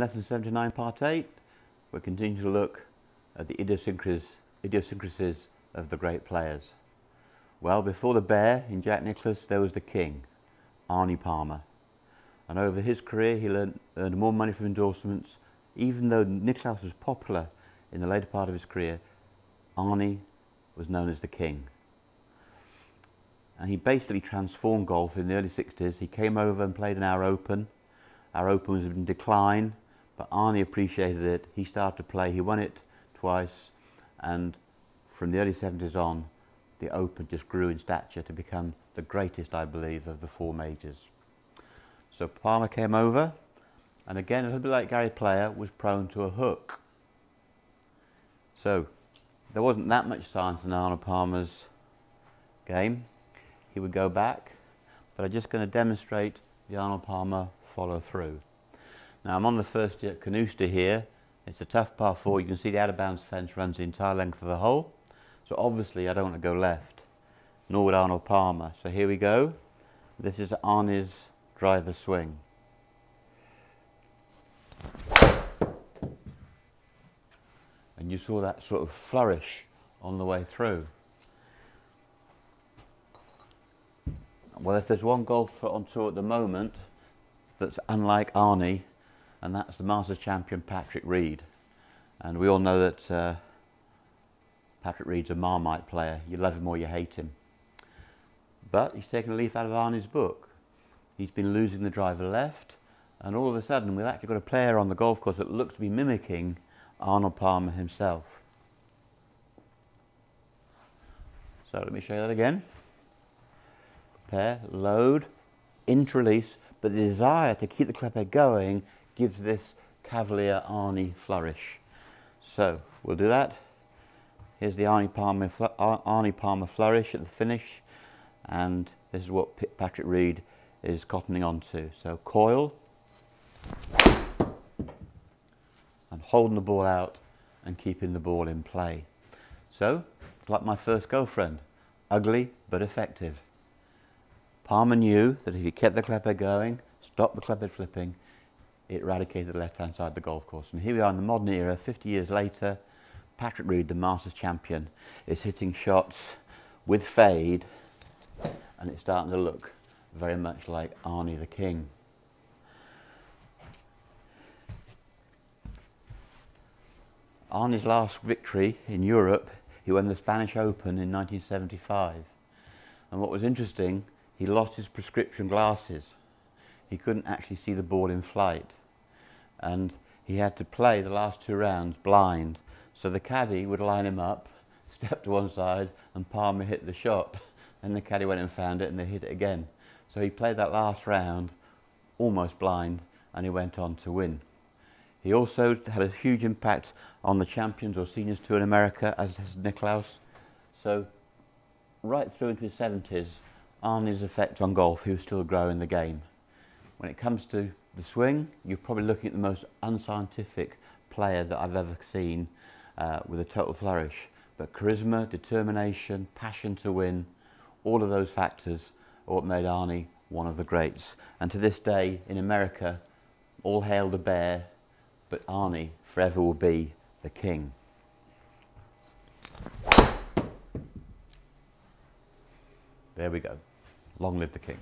Lesson 79, Part 8, we're continuing to look at the idiosyncrasies of the great players. Well, before the bear in Jack Nicklaus, there was the king, Arnie Palmer. And over his career, he earned more money from endorsements. Even though Nicklaus was popular in the later part of his career, Arnie was known as the king. And he basically transformed golf in the early 60s. He came over and played in our Open. Our Open was in decline, but Arnie appreciated it. He started to play. He won it twice, and from the early 70s on, the Open just grew in stature to become the greatest, I believe, of the four majors. So Palmer came over, and again, a little bit like Gary Player, was prone to a hook. So there wasn't that much science in Arnold Palmer's game. He would go back, but I'm just going to demonstrate the Arnold Palmer follow through. Now I'm on the first Canusta here. It's a tough par 4. You can see the out of bounds fence runs the entire length of the hole. So obviously I don't want to go left, nor would Arnold Palmer. So here we go. This is Arnie's driver swing. And you saw that sort of flourish on the way through. Well, if there's one golfer on tour at the moment that's unlike Arnie, and that's the Masters champion Patrick Reed. And we all know that Patrick Reed's a Marmite player. You love him or you hate him. But he's taken a leaf out of Arnie's book. He's been losing the driver left, and all of a sudden we've actually got a player on the golf course that looks to be mimicking Arnold Palmer himself. So let me show you that again. Prepare, load, interrelease, but the desire to keep the club head going gives this cavalier Arnie flourish. So we'll do that. Here's the Arnie Palmer flourish at the finish, and this is what Patrick Reed is cottoning onto. So coil, and holding the ball out and keeping the ball in play. So it's like my first girlfriend, ugly but effective. Palmer knew that if he kept the club head going, stopped the club head flipping, it eradicated the left-hand side of the golf course. And here we are in the modern era, 50 years later. Patrick Reed, the Masters champion, is hitting shots with fade, and it's starting to look very much like Arnie the King. Arnie's last victory in Europe, he won the Spanish Open in 1975. And what was interesting, he lost his prescription glasses. He couldn't actually see the ball in flight. And he had to play the last 2 rounds blind. So the caddy would line him up, step to one side, and Palmer hit the shot. And the caddy went and found it, and they hit it again. So he played that last round almost blind, and he went on to win. He also had a huge impact on the Champions or Seniors Tour in America, as has Nicklaus. So right through into his 70s, Arnie's effect on golf, he was still growing the game. When it comes to the swing, you're probably looking at the most unscientific player that I've ever seen with a total flourish. But charisma, determination, passion to win, all of those factors are what made Arnie one of the greats. And to this day, in America, all hail the bear, but Arnie forever will be the king. There we go. Long live the king.